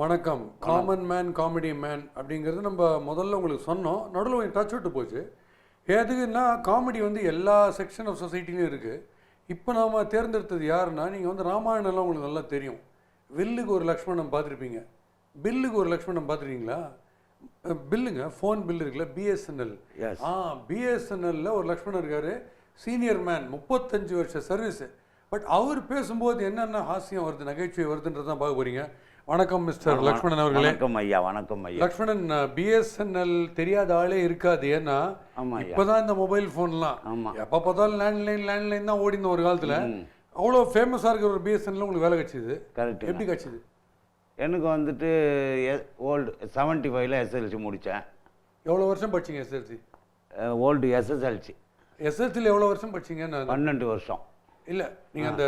வணக்கம். Common man comedy man அப்படிங்கிறது நம்ம முதல்ல உங்களுக்கு சொன்னோம். நடுவில் கொஞ்சம் டச் விட்டு போச்சு. எதுக்குன்னா காமெடி வந்து எல்லா செக்ஷன் ஆஃப் சொசைட்டிலையும் இருக்குது. இப்போ நாம் தேர்ந்தெடுத்தது யாருன்னா, நீங்கள் வந்து ராமாயணம்லாம் உங்களுக்கு நல்லா தெரியும். வில்லுக்கு ஒரு லக்ஷ்மணன் பார்த்துருப்பீங்க. பில்லுக்கு ஒரு லக்ஷ்மணன் பார்த்துருக்கீங்களா? பில்லுங்க, ஃபோன் பில் இருக்குல்ல, பிஎஸ்என்எல். பிஎஸ்என்எல்ல ஒரு லக்ஷ்மணன் இருக்கார். சீனியர் மேன், 35 வருஷ சர்வீஸு. பட் அவர் பேசும்போது என்னென்ன ஹாஸ்யம் வருது, நகைச்சுவை வருதுன்றது தான் பார்க்க போகிறீங்க. வணக்கம் மிஸ்டர் லக்ஷ்மணன் அவர்களே. வணக்கம் ஐயா. வணக்கம் ஐயா. லக்ஷ்மணன், பிஎஸ்என்எல் தெரியாத ஆளே இருக்காது. ஏன்னா இப்போதான் இந்த மொபைல் ஃபோன்லாம் எப்போ பார்த்தாலும் லேண்ட்லைன் தான் ஓடிந்த ஒரு காலத்தில். அவ்வளோ ஃபேமஸாக இருக்கிற ஒரு பிஎஸ்என்எல் உங்களுக்கு வேலை கிடச்சிது. கரெக்ட். எப்படி கிடச்சிது? எனக்கு வந்துட்டு ஓல்டு 75ல் எஸ்எல்சி முடித்தேன். எவ்வளோ வருஷம் படிச்சிங்க எஸ்எல்சி? Old SSLC. எஸ்எல்சியில் எவ்வளோ வருஷம் படிச்சிங்க? 12 வருஷம். இல்லை, நீங்கள் அந்த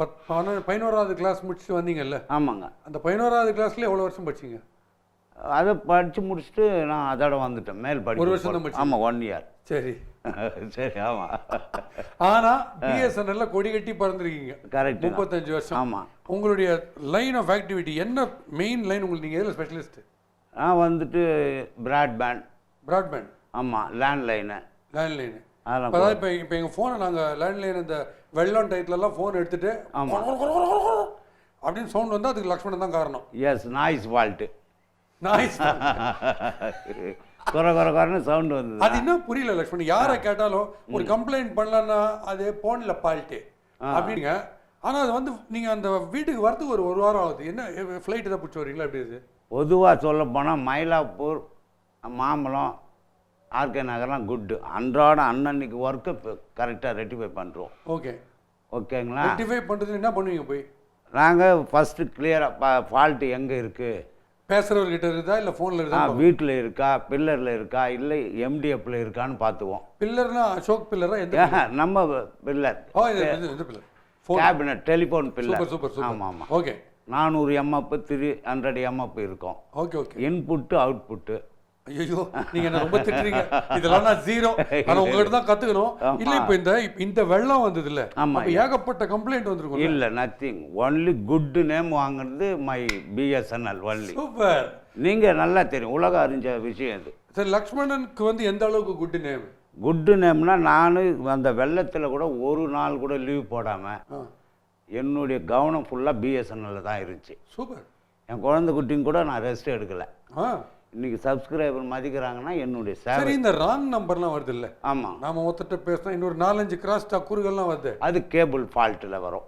11வது கிளாஸ் முடிச்சுட்டு வந்தீங்கல்ல? ஆமாங்க. அந்த 11வது கிளாஸ்ல எவ்வளோ வருஷம் படிச்சிங்க? அதை படித்து முடிச்சுட்டு நான் அதோட வந்துட்டேன். மேல் படி 1 வருஷம் தான் படிச்சீங்க? ஆமாம், 1 இயர். சரி சரி. ஆமாம். ஆனால் பிஎஸ்என்எல்ல கொடி கட்டி பறந்துருக்கீங்க. கரெக்ட். 35 வருஷம். ஆமாம். உங்களுடைய லைன் ஆஃப் ஆக்டிவிட்டி என்ன? மெயின் லைன் உங்களுக்கு, நீங்கள் எதில் ஸ்பெஷலிஸ்ட்? நான் வந்துட்டு ப்ராட்பேண்ட். ஆமாம், லேண்ட்லைனு. அதெல்லாம் இப்போ எங்கள் ஃபோனை நாங்கள் லேண்ட்லைன் இந்த வெள்ளம் டைத்துலலாம் ஃபோன் எடுத்துகிட்டு அப்படின்னு சவுண்ட் வந்தால் அதுக்கு லக்ஷ்மணன் தான் காரணம். Yes, noise fault. நாய்ஸ் குறன்னு சவுண்டு வந்தது. அது என்ன புரியல லக்ஷ்மணன். யாரை கேட்டாலும் ஒரு கம்ப்ளைண்ட் பண்ணலன்னா அது ஃபோனில் ஃபால்ட்டு அப்படிங்க. ஆனால் அது வந்து நீங்கள் அந்த வீட்டுக்கு வரதுக்கு ஒரு வாரம் ஆகுது. என்ன ஃப்ளைட்டு தான் பிடிச்சி வரீங்களா? எப்படி இது? பொதுவாக சொல்ல போனால் மயிலாப்பூர், மாம்பழம், ஆர்கே நகர்லாம் குட்டு. அன்றாட அன்னன்னைக்கு ஒர்க்கு கரெக்டாக ரெட்டிஃபை பண்ணுறோம். ஓகேங்களா? ரெட்டிஃபை பண்ணுறது என்ன பண்ணுவீங்க? போய் நாங்கள் ஃபஸ்ட்டு கிளியராக ஃபால்ட்டு எங்கே இருக்குது, பேசுகிறவர்கிட்ட இருக்குதா இல்லை ஃபோனில் இருக்கா, வீட்டில் இருக்கா, பில்லரில் இருக்கா, இல்லை எம்டிஎஃப்ல இருக்கான்னு பார்த்துவோம். பில்லர்னா அசோக் பில்லரா? எந்த நம்ம பில்லர்? Cabinet telephone pillar. ஆமாம் ஆமாம். ஓகே. 400 எம்எஃப் 300 எம்எஃப் இருக்கும். ஓகே. Input output. ஐயோ, நீங்க என்ன ரொம்ப திட்டுறீங்க. இதெல்லாம் நான் ஜீரோ. ஆனா உங்ககிட்ட தான் கத்துக்கணும். இல்ல இப்போ இந்த வெள்ளம் வந்தது இல்ல, அப்ப ஏகப்பட்ட கம்ப்ளைண்ட் வந்திருக்கும். இல்ல, நத்திங். ஒன்லி குட் நேம் வாங்குறது மை பிஎஸ்என்எல் ஒன்லி. சூப்பர். நீங்க நல்லா தெரியும், உலக அறிஞ்ச விஷயம் இது. சரி, லக்ஷ்மணனுக்கு வந்து எந்த அளவுக்கு குட் நேம்? குட் நேம்னா, நான் அந்த வெள்ளத்துல கூட ஒரு நாள் கூட லீவ் போடாம என்னுடைய கவனம் ஃபுல்லா பிஎஸ்என்எல்ல தான் இருந்துச்சு. சூப்பர். என் குழந்தை குட்டிங்க கூட நான் ரெஸ்ட் எடுக்கல. இன்னைக்கு சப்ஸ்கிரைபர் மதிக்கிறாங்கன்னா என்னுடைய சேவை. சரி, இந்த ராங் நம்பர்லாம் வருது இல்லை? ஆமாம். நாம ஒருத்தட்ட பேசினா இன்னொரு 4-5 கிராஸ் டாக் குறுகள்லாம் வருது. அது கேபிள் ஃபால்ட்டில் வரும்.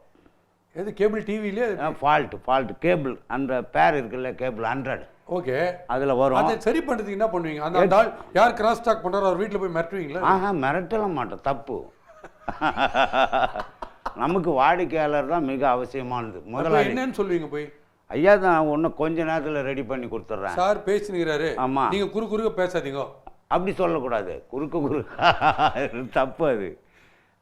எது? கேபிள் டிவிலே ஃபால்ட்டு கேபிள். அந்த பேர் இருக்குல்ல, கேபிள் 100. ஓகே. அதில் வரும். அதை சரி பண்ணுறதுக்கு என்ன பண்ணுவீங்க? அந்த ஆள் யார் கிராஸ் டாக் பண்ணுறாரோ அவர் வீட்டில் போய் மிரட்டுவீங்களா? மிரட்டலாம் மாட்டோம், தப்பு. நமக்கு வாடிக்கையாளர் தான் மிக அவசியமானது. முதல்ல என்னன்னு சொல்லுவீங்க போய்? ஐயா, நான் ஒன்றும் கொஞ்ச நேரத்தில் ரெடி பண்ணி கொடுத்துட்றேன் சார் பேசினுக்கிறாரு. ஆமாம். நீங்கள் குறுக்க பேசாதீங்க. அப்படி சொல்லக்கூடாது. குறுக்க தப்பு அது.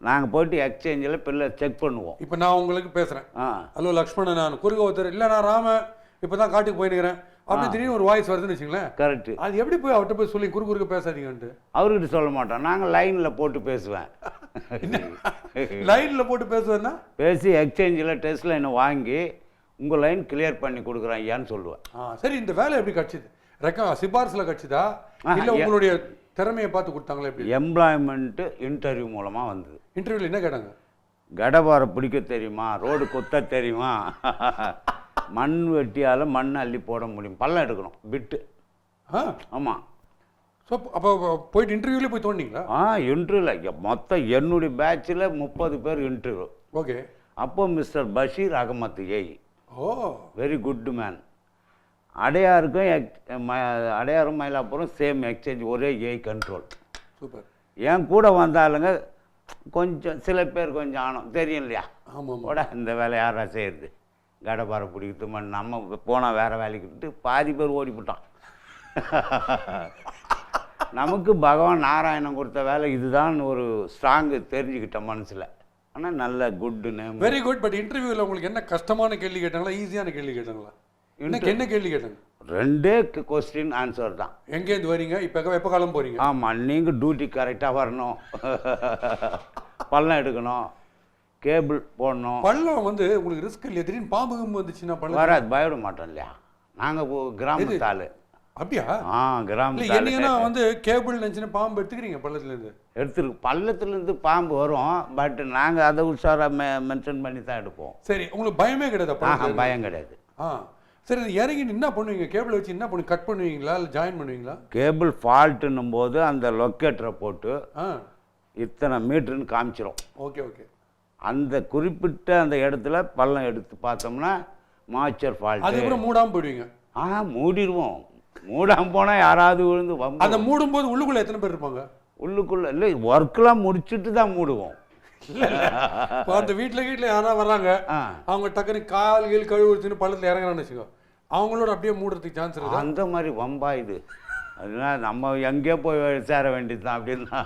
நாங்கள் போயிட்டு எக்ஸ்சேஞ்சில் பிள்ளை செக் பண்ணுவோம். இப்போ நான் உங்களுக்கு பேசுகிறேன். ஹலோ லக்ஷ்மணன், நான் குறுக்க ஒருத்தர் இல்லை, நான் ராம இப்போ தான் காட்டுக்கு போயினுக்கிறேன் அப்படி திடீர்னு ஒரு வாய்ஸ் வருதுன்னு வச்சுங்களேன். கரெக்ட். அது எப்படி போய் அவர்கிட்ட போய் சொல்லி குறுக்க பேசாதீங்கன்ட்டு? அவர்கிட்ட சொல்ல மாட்டோம், நாங்கள் லைனில் போட்டு பேசுவேன். லைனில் போட்டு பேசுவேன்னா பேசி எக்ஸ்சேஞ்சில் டெஸ்ட் லைனை வாங்கி உங்கள் லைன் கிளியர் பண்ணி கொடுக்குறேன் ஐயான்னு சொல்லுவேன். சரி, இந்த வேலை எப்படி கிடச்சிது? சிபாரிசில் கிடச்சிதா இல்லை உங்களுடைய திறமையை பார்த்து கொடுத்தாங்களா? எப்படி? எம்ப்ளாய்மெண்ட்டு இன்டர்வியூ மூலமாக வந்தது. இன்டர்வியூவில் என்ன கேட்டாங்க? கடபாரை பிடிக்க தெரியுமா, ரோடு கொத்த தெரியுமா, மண் வெட்டியால் மண் அள்ளி போட முடியும், பள்ளம் எடுக்கணும், பிட்டு. ஆமாம். ஸோ அப்போ போயிட்டு இன்டர்வியூலேயே போய் தோண்டிங்களா? இன்டர்வியூவில் மொத்தம் என்னுடைய பேட்சில் 30 பேர் இன்டர்வியூ. ஓகே. அப்போ மிஸ்டர் பஷீர் அகமத் ஏய், வெரி குட் மேன். அடையாரும் மயிலாப்பூரும் சேம் எக்ஸ்சேஞ்ச், ஒரே ஏஐ கண்ட்ரோல். சூப்பர். என் கூட வந்தாலுங்க கொஞ்சம் சில பேர் கொஞ்சம் ஆனோம் தெரியும் இல்லையா? ஆமாம். கூட இந்த வேலை யாரா செய்யுது, கடப்பாறை பிடிக்கிறது, நம்ம போனால் வேறு வேலைக்கிட்டு பாதி பேர் ஓடிவிட்டான். நமக்கு பகவான் நாராயணன் கொடுத்த வேலை இதுதான் ஒரு ஸ்ட்ராங்கு தெரிஞ்சுக்கிட்டேன் மனசில். ஆனால் நல்ல good name. Very good. But இன்டர்வியூவில் உங்களுக்கு என்ன கஷ்டமான கேள்வி கேட்டாங்களா, ஈஸியான கேள்வி கேட்டாங்களா? என்ன கேள்வி கேட்டாங்க? 2 கொஸ்டின் ஆன்சர் தான். எங்கேருந்து வரீங்க, எப்போ காலம் போகிறீங்க? ஆமாம், நீங்கள் டியூட்டி கரெக்டாக வரணும், பள்ளம் எடுக்கணும், கேபிள் போடணும். பள்ளம் வந்து உங்களுக்கு ரிஸ்க் இல்லையா? திடீர்னு பாம்பு வந்துச்சுன்னா பள்ளம் வராது, பயப்பட மாட்டோம் இல்லையா? நாங்கள் கிராமத்து ஆள். அப்படியா? கிராமத்து இல்லை என்னன்னா வந்து கேபிள் நினச்சின்னு பாம்பு எடுத்துக்கிறீங்க பள்ளத்துலேருந்து? எடுத்துருக்கு, பள்ளத்துலேருந்து பாம்பு வரும். பட் நாங்கள் அதை உஷாராக மென்ஷன் பண்ணி தான் எடுப்போம். சரி, உங்களுக்கு பயமே கிடையாது? பயம் கிடையாது. சரி, இறங்கி என்ன பண்ணுவீங்க? கேபிள் வச்சு என்ன பண்ணுவீங்க? கட் பண்ணுவீங்களா இல்லை ஜாயின் பண்ணுவீங்களா? கேபிள் ஃபால்ட்டுன்னும் போது அந்த லொக்கேட்டரை போட்டு இத்தனை மீட்டருன்னு காமிச்சிரும். Okay okay. அந்த குறிப்பிட்ட அந்த இடத்துல பள்ளம் எடுத்து பார்த்தோம்னா மாச்சர் ஃபால்ட். அதுக்கப்புறம் மூடாமல் போயிடுவீங்க? மூடிடுவோம். மூடாமல் போனால் யாராவது விழுந்து அதை மூடும்போது உள்ளுக்குள்ளே எத்தனை பேர் இருப்பாங்க? உள்ளுக்குள்ளே இல்லை, ஒர்க்கெலாம் முடிச்சுட்டு தான் மூடுவோம். இப்போ அந்த வீட்டில் யாராவது வர்றாங்க, அவங்க டக்குனு கால் கீழ் கழுவுறதுன்னு பள்ளத்தில் இறங்குறான்னு வச்சுக்கோ, அவங்களோட அப்படியே மூடுறதுக்கு சான்ஸ் இருக்கு? அந்த மாதிரி வம்பா இது. அதனால நம்ம எங்கேயோ போய் சேர வேண்டியது தான் அப்படின்னா.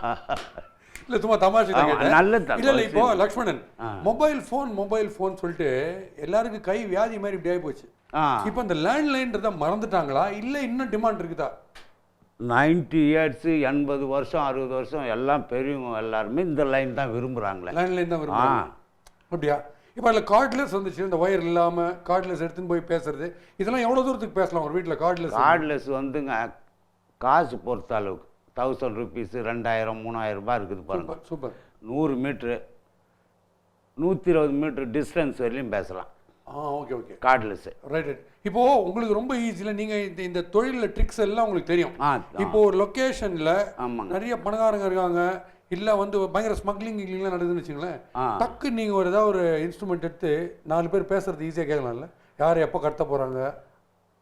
இல்லை சும்மா தமாஷை நல்ல. இல்லை இப்போ லக்ஷ்மணன் மொபைல் ஃபோன் சொல்லிட்டு எல்லாருக்கும் கை வியாதி மாதிரி இப்படி ஆகி போச்சு. இப்போ இந்த லேண்ட்லைன்றதை மறந்துட்டாங்களா இல்லை இன்னும் டிமாண்ட் இருக்குதா? 90 years 80 வருஷம் 60 வருஷம் எல்லாம் பெரியவங்க எல்லாருமே இந்த லைன் தான் விரும்புகிறாங்களே. லேண்ட்லைன் தான் விரும்புகிறாங்க. அப்படியா? இப்போ அதில் கார்ட்லெஸ் வந்துச்சு, இந்த ஒயர் இல்லாமல் கார்ட்லெஸ் எடுத்துன்னு போய் பேசுறது, இதெல்லாம் எவ்வளோ தூரத்துக்கு பேசலாம் ஒரு வீட்டில்? கார்ட்லெஸ் வந்துங்க காசு பொறுத்த அளவுக்கு 1000 rupees 2000 3000 ரூபாய் இருக்குது பாருங்க. சூப்பர். 100 மீட்ரு 120 மீட்ரு டிஸ்டன்ஸ் வரையிலும் பேசலாம். Okay okay. கார்ட்லெஸ். ரைட். இப்போ உங்களுக்கு ரொம்ப ஈஸியில் நீங்கள் இந்த தொழிலில் ட்ரிக்ஸ் எல்லாம் உங்களுக்கு தெரியும். இப்போ ஒரு லொக்கேஷனில் நிறைய பணக்காரங்க இருக்காங்க, இல்லை வந்து பயங்கர ஸ்மக்லிங் கிங்லாம் நடக்குதுன்னு வச்சுங்களேன், டக்கு நீங்கள் ஒரு ஏதாவது ஒரு இன்ஸ்ட்ருமெண்ட் எடுத்து 4 பேர் பேசுறது ஈஸியாக கேட்கலாம்ல? யார் எப்போ கடத்த போகிறாங்க?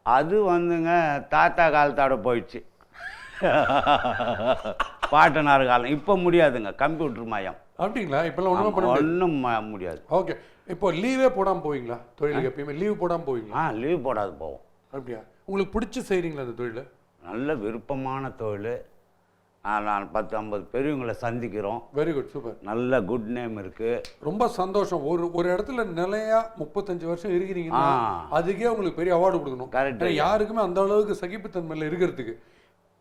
அது வந்துங்க தாத்தா காலத்தோட போயிடுச்சு. பாட்டனார் காலம். இப்போ முடியாதுங்க, கம்ப்யூட்டர் மயம். அப்படிங்களா? இப்போல்லாம் ஒன்றும் முடியாது. ஓகே. இப்போ லீவே போடாமல் போவீங்களா தொழிலுக்கு? எப்பயுமே லீவ் போடாமல் போவீங்களா? லீவ் போடாது போவோம். அப்படியா? உங்களுக்கு பிடிச்சி செய்கிறீங்களா அந்த தொழில்? நல்ல விருப்பமான தொழில். நான் 10-50 பெரியவங்களை சந்திக்கிறோம். Very good, super. நல்ல குட் நேம் இருக்குது. ரொம்ப சந்தோஷம். ஒரு இடத்துல நிலையா 35 வருஷம் இருக்கிறீங்கன்னா அதுக்கே உங்களுக்கு பெரிய அவார்டு கொடுக்கணும். கரெக்ட். யாருக்குமே அந்த அளவுக்கு சகிப்புத்தன்மையில் இருக்கிறதுக்கு.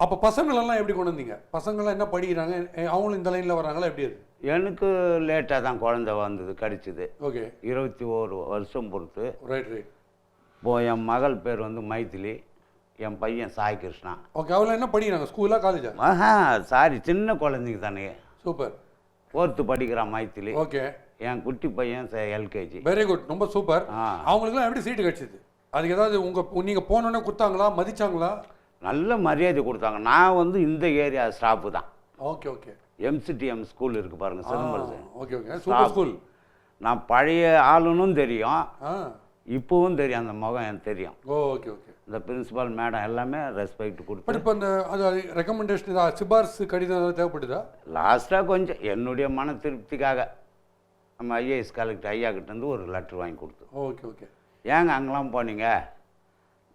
அப்போ பசங்களெல்லாம் எப்படி கொண்டு வந்தீங்க? பசங்கள்லாம் என்ன படிக்கிறாங்க? அவங்களும் இந்த லைனில் வராங்களா? எப்படி? அது எனக்கு லேட்டாக தான் குழந்தை வந்தது, கடிச்சிது. ஓகே. 21 வருஷம் பொறுத்து. Right right. இப்போது என் மகள் பேர் வந்து மைதிலி, என் பையன் சாய் கிருஷ்ணா. ஓகே. அவளை என்ன படிக்கிறாங்க? ஸ்கூலா காலேஜா? சாரி, சின்ன குழந்தைங்க தானே. சூப்பர். 4th படிக்கிறான் மைதிலி. ஓகே. என் குட்டி பையன் LKG. வெரி குட், ரொம்ப சூப்பர். அவங்களுக்குலாம் எப்படி சீட்டு கிடச்சிது? அதுக்கு ஏதாவது நீங்கள் போனோன்னே கொடுத்தாங்களா, மதிச்சாங்களா? நல்ல மரியாதை கொடுத்தாங்க. நான் வந்து இந்த ஏரியா ஸ்டாஃபு தான். Okay okay. MCTM ஸ்கூல் இருக்குது பாருங்கள், Chidambaram. Okay okay, super school. நான் பழைய ஆளுனும் தெரியும், இப்போவும் தெரியும், அந்த முகம் எனக்கு தெரியும். Okay okay. இந்த பிரின்சிபால் மேடம் எல்லாமே ரெஸ்பெக்ட் கொடுத்து. இப்போ அந்த அது ரெக்கமெண்டேஷன் சிபாரிசு கடிதம் தேவைப்படுதா? லாஸ்ட்டாக கொஞ்சம் என்னுடைய மன திருப்திக்காக நம்ம IAS கலெக்டர் ஐயா கிட்டேருந்து ஒரு லெட்டர் வாங்கி கொடுத்து. Okay okay. ஏங்க அங்கெல்லாம் போனீங்க,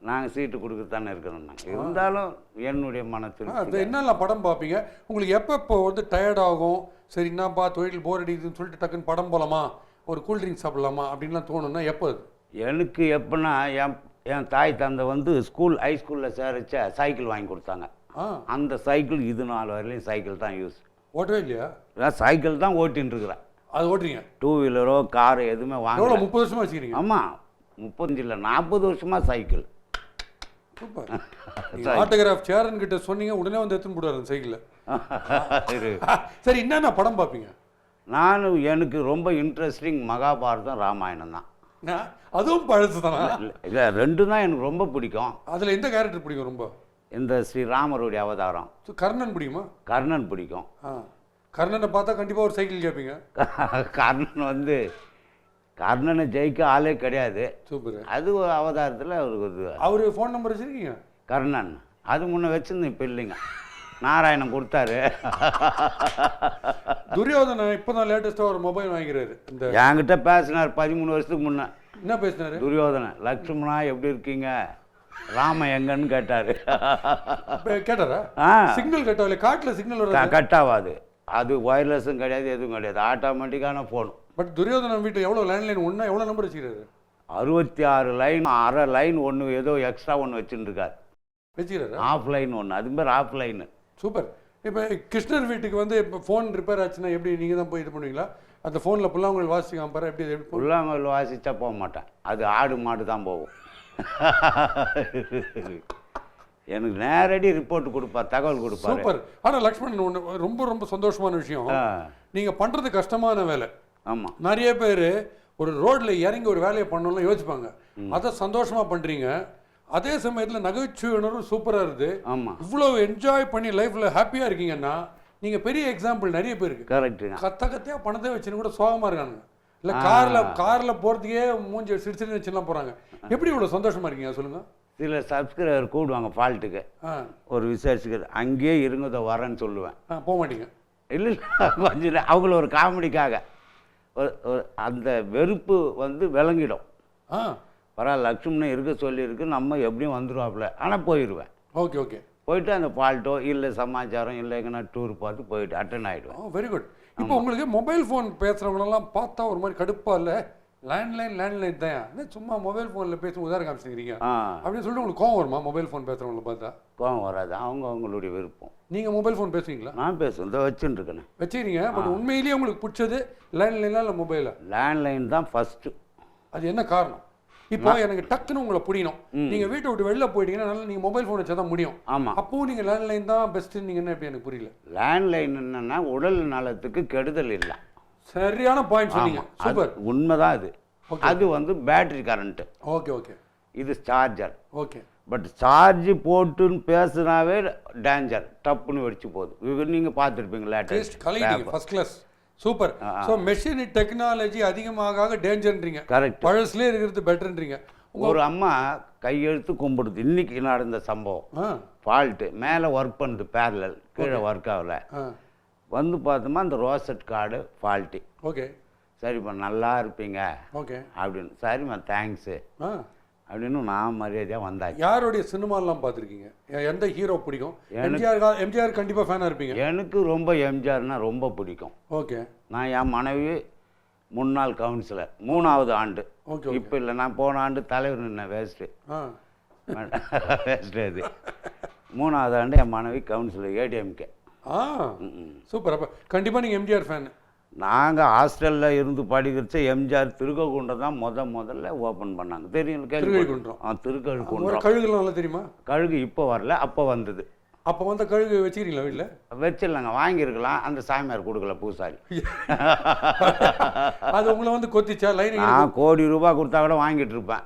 நாங்கள் சீட்டு கொடுக்கத்தானே இருக்கிறோம். இருந்தாலும் என்னுடைய மன திருப்தி. என்னெல்லாம் படம் பார்ப்பீங்க? உங்களுக்கு எப்போ வந்து டயர்ட் ஆகும், சரி என்னப்பா தொழில் போர் அடிக்குதுன்னு சொல்லிட்டு டக்குன்னு படம் போகலாமா, ஒரு கூல்ட்ரிங்க்ஸ் சாப்பிடலாமா அப்படின்லாம் தோணுன்னா எப்போ? அது எனக்கு எப்போனா என் தாய் தந்தை வந்து ஹைஸ்கூலில் சேரச்ச சைக்கிள் வாங்கி கொடுத்தாங்க. அந்த சைக்கிள் இது நாள் வரையிலையும் சைக்கிள் தான் யூஸ். ஓட்டவே இல்லையா? சைக்கிள் தான் ஓட்டின்னு இருக்கிறேன். அது ஓட்டுறீங்க? 2 வீலரோ காரோ எதுவுமே வாங்க. 30 வருஷமாக வச்சுக்கிறீங்க? ஆமாம், 35 இல்லை 40 வருஷமாக சைக்கிள். சூப்பர். ஆட்டோகிராஃப் சேரன் கிட்ட சொன்னீங்க, உடனே வந்து எடுத்துன்னு போடுவார் சைக்கிளில். சரி, என்னென்ன படம் பார்ப்பீங்க? எனக்கு ரொம்ப இன்ட்ரெஸ்டிங் மகாபாரதம் ராமாயணம் தான். அதுவும் பழசு தானா? இல்லை, 2 தான் எனக்கு ரொம்ப பிடிக்கும். அதில் எந்த கேரக்டர் பிடிக்கும் ரொம்ப? இந்த ஸ்ரீராமருடைய அவதாரம். கர்ணன் பிடிக்குமா? கர்ணன் பிடிக்கும். கர்ணனை பார்த்தா கண்டிப்பாக ஒரு சைக்கிள் கேட்பீங்க. கர்ணன் வந்து கர்ணனை ஜெயிக்க ஆளே கிடையாது. சூப்பர். அது அவதாரத்தில் அவருக்கு அவர் ஃபோன் நம்பர் வச்சுருக்கீங்க? கர்ணன் அது முன்னே வச்சுருந்தேன், இப்போ இல்லைங்க, நாராயணன் கொடுத்தாரு. துரியோதனன் இப்போ தான் லேட்டஸ்ட்டாக ஒரு மொபைல் வாங்கிக்கிறாரு. இந்த என்கிட்ட பேசினார் 13 வருஷத்துக்கு முன்னே. என்ன பேசினாரு? துரியோதனன், லக்ஷ்மணா எப்படி இருக்கீங்க, ராம எங்கன்னு கேட்டார். கேட்டாரா? சிக்னல் கட்டாவில்லை, காட்டில் சிக்னல் வர கட்டாவாது. அது ஒயர்லெஸ்ஸும் கிடையாது, எதுவும் கிடையாது, ஆட்டோமேட்டிக்கான ஃபோன். பட் துரியோதனன் வீட்டில் எவ்வளோ லேண்ட்லைன் ஒன்றா எவ்வளோ நம்பர் வச்சுக்கிறாரு? 66 லைன், அரை லைன் ஒன்று ஏதோ எக்ஸ்ட்ரா ஒன்று வச்சுருக்காரு. வச்சுக்கிறாரு ஆஃப்லைன் ஒன்று, அது மாதிரி ஆஃப்லைனு. சூப்பர். இப்போ கிருஷ்ணர் வீட்டுக்கு வந்து இப்போ ஃபோன் ரிப்பேர் ஆச்சுன்னா எப்படி நீங்கள் தான் போய் இது பண்ணுவீங்களா? அந்த ஃபோனில் புல்லாங்குழல் வாசிக்காம பாரு, எப்படி? புல்லாங்குழல் வாசித்தா போக மாட்டேன், அது ஆடு மாடு தான் போகும். எனக்கு நேரடி ரிப்போர்ட் கொடுப்பார், தகவல் கொடுப்பார். சூப்பர். ஆனால் லக்ஷ்மணன் ஒன்று ரொம்ப ரொம்ப சந்தோஷமான விஷயம், நீங்கள் பண்ணுறது கஷ்டமான வேலை. ஆமாம். நிறைய பேர் ஒரு ரோட்டில் இறங்கி ஒரு வேலையை பண்ணணும்னு யோசிப்பாங்க. அதை சந்தோஷமாக பண்ணுறீங்க. அதே சமயத்தில் நகைச்சுவை உணர்வு சூப்பராக இருக்குது. ஆமாம். இவ்வளோ என்ஜாய் பண்ணி லைஃப்பில் ஹாப்பியாக இருக்கீங்கன்னா நீங்கள் பெரிய எக்ஸாம்பிள் நிறைய பேருக்கு. கரெக்டுங்க. கத்தையாக பணத்தை வச்சுன்னு கூட சோகமாக இருக்காங்க. இல்லை காரில் போகிறதுக்கே மூஞ்சி சிரிச்சிட்டு வச்சுலாம் போகிறாங்க. எப்படி இவ்வளோ சந்தோஷமாக இருக்கீங்க சொல்லுங்கள். சில சப்ஸ்கிரைபர் கூடுவாங்க ஃபால்ட்டுக்கு, ஒரு விசாரிச்சுக்கு, அங்கேயே இருங்கதோ வரேன்னு சொல்லுவேன். போக மாட்டீங்க? இல்லை கொஞ்சம் அவங்கள ஒரு காமெடிக்காக ஒரு அந்த வெறுப்பு வந்து விளங்கிடும். பரவாயில்ல, லக்ஷ்மணன் இருக்க சொல்லியிருக்கு, நம்ம எப்படியும் வந்துடுவாப்புல. ஆனால் போயிடுவேன். Okay okay. போயிட்டு அந்த ஃபால்ட்டோ இல்லை சமாச்சாரம் இல்லை எங்கன்னா டூர் பார்த்து போயிட்டு அட்டன் ஆகிடுவேன். Very good. இப்போ உங்களுக்கு மொபைல் ஃபோன் பேசுகிறவங்களெல்லாம் பார்த்தா ஒரு மாதிரி கடுப்பாக இல்லை? லேண்ட்லைன் தான் சும்மா மொபைல் ஃபோனில் பேச உதாரணம் காமிச்சிக்கிறீங்க அப்படின்னு சொல்லிட்டு உங்களுக்கு கோவம் வருமா மொபைல் ஃபோன் பேசுகிறவங்கள பார்த்தா? கோவம் வராது, அவங்களுடைய விருப்பம். நீங்கள் மொபைல் ஃபோன் பேசுவீங்களா? நான் பேசுவேன், இந்த வச்சுருக்கேன். வச்சுக்கிறீங்க. பட் உண்மையிலேயே உங்களுக்கு பிடிச்சது லேண்ட்லைனா இல்லை மொபைலா? லேண்ட்லைன் தான் ஃபஸ்ட்டு. அது என்ன காரணம்? இப்போ எனக்கு டக்குன்னு உங்களை புரியணும். நீங்கள் வீட்டை விட்டு வெளில போயிட்டீங்கன்னா நல்லா நீங்கள் மொபைல் ஃபோன் வச்சா தான் முடியும். ஆமாம். அப்போவும் நீங்கள் லேண்ட்லைன் தான் பெஸ்ட்டுன்னு நீங்கள் என்ன, எப்படி எனக்கு புரியல. லேண்ட்லைன் என்னன்னா உடல் நலத்துக்கு கெடுதல் இல்லை. சரியான பாயிண்ட் சொன்னீங்க. சூப்பர். உண்மைதான் அது. அது வந்து பேட்டரி கரண்ட்டு. Okay okay. இது சார்ஜர். ஓகே. பட் சார்ஜ் போட்டுன்னு பேசுனாவே டேஞ்சர், டப்புன்னு வெடிச்சு போகுது. நீங்கள் பார்த்துருப்பீங்க latest. First class. Super. So machine technology அதிகமாக டேஞ்சர்ன்றீங்க. கரெக்ட். பழசுலேயே இருக்கிறது பெட்டர்ன்றீங்க. ஒரு அம்மா கையெழுத்து கும்பிடுது. இன்னைக்கு நடந்த சம்பவம். ஃபால்ட்டு மேலே ஒர்க் பண்ணுது, பேரலல் கீழே ஒர்க் ஆகல. வந்து பார்த்தோமா அந்த ரோசட் கார்டு ஃபால்ட்டி. ஓகே. சரிப்பா நல்லா இருப்பீங்க ஓகே அப்படின்னு. சரிம்மா தேங்க்ஸு அப்படின்னு நான் மரியாதையாக வந்தாச்சு. யாருடைய சினிமாலாம் பார்த்துருக்கீங்க? எந்த ஹீரோ பிடிக்கும்? எம்ஜிஆர் கண்டிப்பாக ஃபேனாக இருப்பீங்க. எனக்கு ரொம்ப எம்ஜிஆர்னா ரொம்ப பிடிக்கும். ஓகே. நான் என் மனைவி முன்னாள் கவுன்சிலர் 3வது ஆண்டு. ஓகே. இப்போ இல்லை, நான் போன ஆண்டு தலைவர் நின்ன வேஸ்ட்டு வேஸ்ட்டு. அது 3வது ஆண்டு என் மனைவி கவுன்சிலர் ஏடிஎம்கே. சூப்பர். அப்போ கண்டிப்பாக நீங்கள் எம்ஜிஆர் ஃபேன். நாங்கள் ஹாஸ்டலில் இருந்து படிக்கிறச்ச எம்ஜிஆர் திருக்கழுக்குன்றம் தான் முதல்ல ஓப்பன் பண்ணாங்க. தெரியும்? திருக்கழுக்குன்றம். கழுகுலாம் நல்லா தெரியுமா? கழுகு இப்போ வரல, அப்போ வந்தது. அப்போ வந்து கழுகு வச்சுக்கிறீங்களா வீட்டில்? வச்சிடலாங்க, வாங்கியிருக்கலாம். அந்த சாமியார் கொடுக்கல, பூசாரி. அது உங்களை வந்து கொத்திச்சா? லைன் நான் கோடி ரூபாய் கொடுத்தா கூட வாங்கிட்டு இருப்பேன்.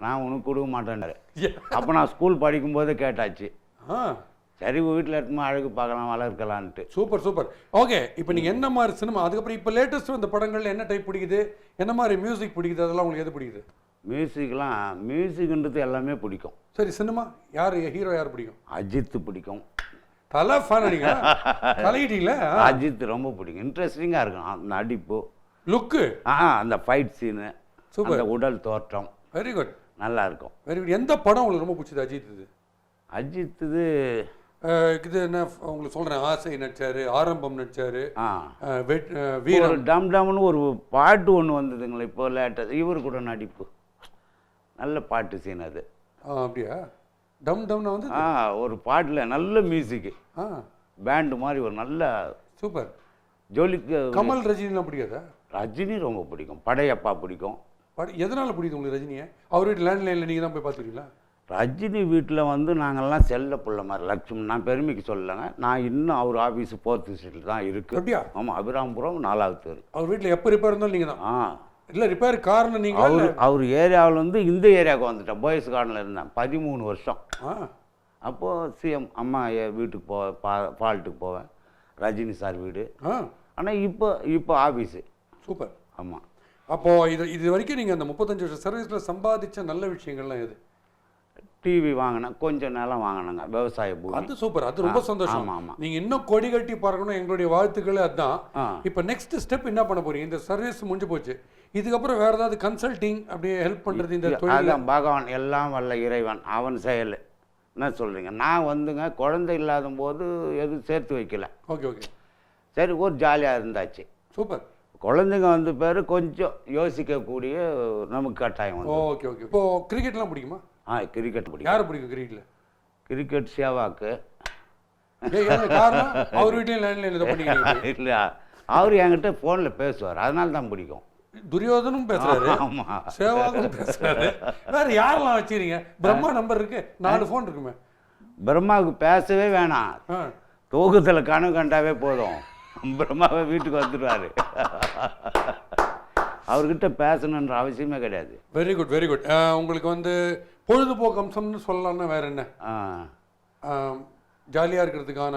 நான் உனக்கு கொடுக்க மாட்டேன்னாரு. அப்போ நான் ஸ்கூல் படிக்கும்போதே கேட்டாச்சு. சரி வீட்டில் இருக்குமா அழகு பார்க்கலாம் வளர்க்கலான்ட்டு. Super super. ஓகே. இப்போ நீங்கள் என்ன மாதிரி சினிமா, அதுக்கப்புறம் இப்போ லேட்டஸ்ட் இந்த படங்கள்ல என்ன டைப் பிடிக்குது, என்ன மாதிரி மியூசிக் பிடிக்குது, அதெல்லாம் உங்களுக்கு எது பிடிக்குது? மியூசிக்ன்றது எல்லாமே பிடிக்கும். சரி, சினிமா யார் ஹீரோ யார் பிடிக்கும்? அஜித் பிடிக்கும். தலை ஃபேன் நீங்கள் கலகிட்டீங்களா? அஜித் ரொம்ப பிடிக்கும். இன்ட்ரெஸ்டிங்காக இருக்கும் நடிப்பு, லுக்கு, அந்த ஃபைட் சீனு, சூப்பர், உடல் தோற்றம். Very good. நல்லா இருக்கும். Very good. எந்த படம் உங்களுக்கு ரொம்ப பிடிச்சது அஜித்? அஜித் இது என்ன உங்களுக்கு சொல்கிறேன், ஆசை நடிச்சார், ஆரம்பம் நடிச்சார், வீரர், டம் டம்னு ஒரு பாட்டு ஒன்று வந்ததுங்களா இப்போ லேட்டஸ்ட். இவர் கூட நடிப்பு நல்ல பாட்டு சீன் அது. அப்படியா? டம் டம்னா வந்து ஒரு பாட்டில் நல்ல மியூசிக்கு, பேண்டு மாதிரி ஒரு நல்ல சூப்பர் ஜோலிக்கு. கமல் ரஜினிலாம் பிடிக்காதா? ரஜினி ரொம்ப பிடிக்கும். படையப்பா பிடிக்கும். எதனால் பிடிக்குது உங்களுக்கு ரஜினியை? அவர் வீட்டு லேண்ட்லைனில் நீங்கள் தான் போய் பார்த்துருக்கீங்களா? ரஜினி வீட்டில் வந்து நாங்கள்லாம் செல்ல பிள்ளை மாதிரி. லட்சுமி நான் பெருமைக்கு சொல்லலைங்க, நான் இன்னும் அவர் ஆஃபீஸு 4th ஸ்ட்ரீட்டில் தான் இருக்குது. அப்படியா? ஆமாம், அபிராம்புரம் 4வது தெரு. அவர் வீட்டில் எப்போ ரிப்பேர் இருந்தாலும் நீங்கள் தான்? இல்லை, ரிப்பேர் காரணம் நீங்கள்? அவர் ஏரியாவில் வந்து இந்த ஏரியாவுக்கு வந்துட்டேன். பாய்ஸ் கார்டனில் இருந்தேன் 13 வருஷம். அப்போது சிஎம் அம்மா வீட்டுக்கு ஃபால்ட்டுக்கு போவேன், ரஜினி சார் வீடு. ஆனால் இப்போ ஆஃபீஸு. சூப்பர். ஆமாம். அப்போது இது வரைக்கும் நீங்கள் அந்த 35 வருஷம் சர்வீஸில் சம்பாதிச்ச நல்ல விஷயங்கள்லாம் எது? டிவி வாங்கினேன், கொஞ்சம் நிலம் வாங்கினாங்க, விவசாய பூமி. அது சூப்பர், அது ரொம்ப சந்தோஷம். ஆமாம். நீங்கள் இன்னும் கொடி கட்டி பார்க்கணும், எங்களுடைய வாழ்த்துக்களே அதுதான். இப்போ நெக்ஸ்ட் ஸ்டெப் என்ன பண்ண போறீங்க? இந்த சர்வீஸ் முடிஞ்சு போச்சு, இதுக்கப்புறம் வேறு ஏதாவது கன்சல்டிங் அப்படியே ஹெல்ப் பண்ணுறது இந்த தொழில்? பகவான் எல்லாம் வல்ல இறைவன் அவன் செயல். என்ன சொல்கிறீங்க? நான் வந்துங்க குழந்தை இல்லாத போது எதுவும் சேர்த்து வைக்கல. Okay okay. சரி, ஒரு ஜாலியாக இருந்தாச்சு. சூப்பர். குழந்தைங்க வந்து பேர் கொஞ்சம் யோசிக்கக்கூடிய நமக்கு கட்டாயம் வந்து. Okay okay. இப்போது கிரிக்கெட்லாம் பிடிக்குமா? கிரிக்கெட் பிடிக்கும். யாரை பிடிக்கும் கிரிக்கெட்டில்? கிரிக்கெட் சேவாக்கு. அவர் வீட்லேயும் லேண்ட்லைன் இதை பண்ணிக்கிறீங்க? இல்லை, அவர் என்கிட்ட ஃபோனில் பேசுவார், அதனால தான் பிடிக்கும். துரியோதனும் பேசுறாரு, ஆமா. சேவாகும் பேசுறாரு, வேற யாரெல்லாம் வச்சிருக்கீங்க? பிரம்மா நம்பர் இருக்கு, 4 ஃபோன் இருக்குமே. பிரம்மாவுக்கு பேசவே வேணாம், ஆ. தூக்கத்தில் கனவு கண்டாவே போதும், பிரம்மாவை வீட்டுக்கு வந்துடுவார். அவர்கிட்ட பேசணுன்ற அவசியமே கிடையாது. Very good very good. உங்களுக்கு வந்து பொழுதுபோக்கு அம்சம்னு சொல்லலாம்னா வேற என்ன? ஜாலியாக இருக்கிறதுக்கான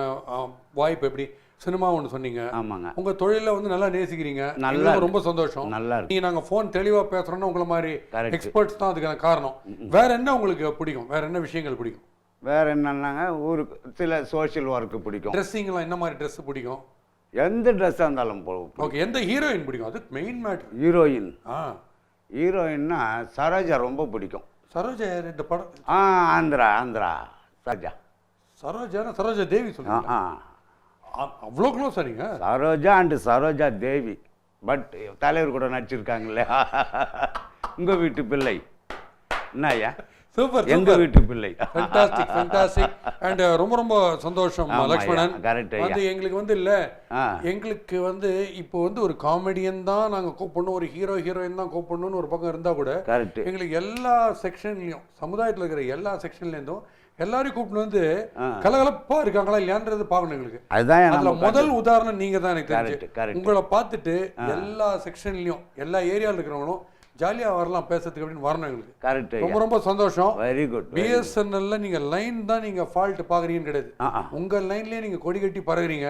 வாய்ப்பு எப்படி? சினிமா ஒன்று சொன்னீங்க. ஆமாங்க. உங்கள் தொழிலில் வந்து நல்லா நேசிக்கிறீங்க, நல்லா ரொம்ப சந்தோஷம். நல்லா இருக்கு. நீங்கள் நாங்கள் ஃபோன் தெளிவாக பேசுகிறோன்னா உங்களை மாதிரி எக்ஸ்பர்ட்ஸ் தான் அதுக்கான காரணம். வேற என்ன உங்களுக்கு பிடிக்கும்? வேற என்ன விஷயங்கள் பிடிக்கும்? வேற என்னன்னாங்க, ஒரு சில சோஷியல் ஒர்க்கு பிடிக்கும். ட்ரெஸ்ஸிங்லாம் என்ன மாதிரி ட்ரெஸ் பிடிக்கும்? எந்த ட்ரெஸ்ஸாக இருந்தாலும் ஓகே. எந்த ஹீரோயின் பிடிக்கும்? அது மெயின் மேட்ரு. ஹீரோயின் ஆ, ஹீரோயின்னா சரோஜா ரொம்ப பிடிக்கும். சரோஜா யார் இந்த படம்? ஆந்திரா சரோஜா. சரோஜா தேவி சொல்லுங்க. அவ்வளோ க்ளோஸ் சரிங்க. சரோஜா அண்டு சரோஜா தேவி, பட் தலைவர் கூட நடிச்சிருக்காங்களே, உங்கள் வீட்டு பிள்ளை. என்னய்யா? சூப்பர், எங்க வீட்டு பிள்ளை. Fantastic fantastic. அண்ட் ரொம்ப ரொம்ப சந்தோஷம் லக்ஷ்மணன். வந்து எங்களுக்கு வந்து இல்லை, எங்களுக்கு வந்து இப்போ வந்து ஒரு காமெடியன் தான் நாங்கள் கூப்பிடணும், ஒரு ஹீரோயின் தான் கூப்பிடணும்னு ஒரு பக்கம் இருந்தால் கூட எங்களுக்கு எல்லா செக்ஷன்லையும், சமுதாயத்தில் இருக்கிற எல்லா செக்ஷன்லேருந்தும் எல்லாரையும் கூப்பிட்டு வந்து கலகலப்பா இருக்காங்களா இல்லையான்றது பார்க்கணும் எங்களுக்கு. அதுதான் முதல் உதாரணம் நீங்க தான். எனக்கு தெரிஞ்சு உங்களை பார்த்துட்டு எல்லா செக்ஷன்லையும் எல்லா ஏரியாவில் இருக்கிறவங்களும் ஜாலியா வரலாம் பேசுறதுக்கு அப்படின்னு வரணும் எங்களுக்கு. கரெக்ட். ரொம்ப ரொம்ப சந்தோஷம். Very good. பிஎஸ்என்எல்ல நீங்க லைன் தான் நீங்க ஃபால்ட் பாக்குறீங்கன்னு கிடையாது, உங்க லைன்லயே நீங்க கொடி கட்டி பறகுறீங்க.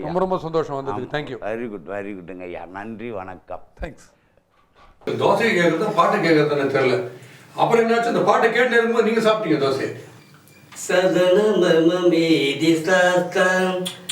ரொம்ப ரொம்ப சந்தோஷம் வந்ததுக்கு. தேங்க்யூ. வெரி குட்ங்க ஐயா, நன்றி, வணக்கம். தேங்க்ஸ். தோசை கேட்கறது பாட்டு கேட்கறதுன்னு தெரியல. அப்புறம் என்னாச்சு, அந்த பாட்டை கேட்டு இருக்கும்போது நீங்க சாப்பிட்டீங்க தோசை. சதன மம மேதி சாஸ்தம்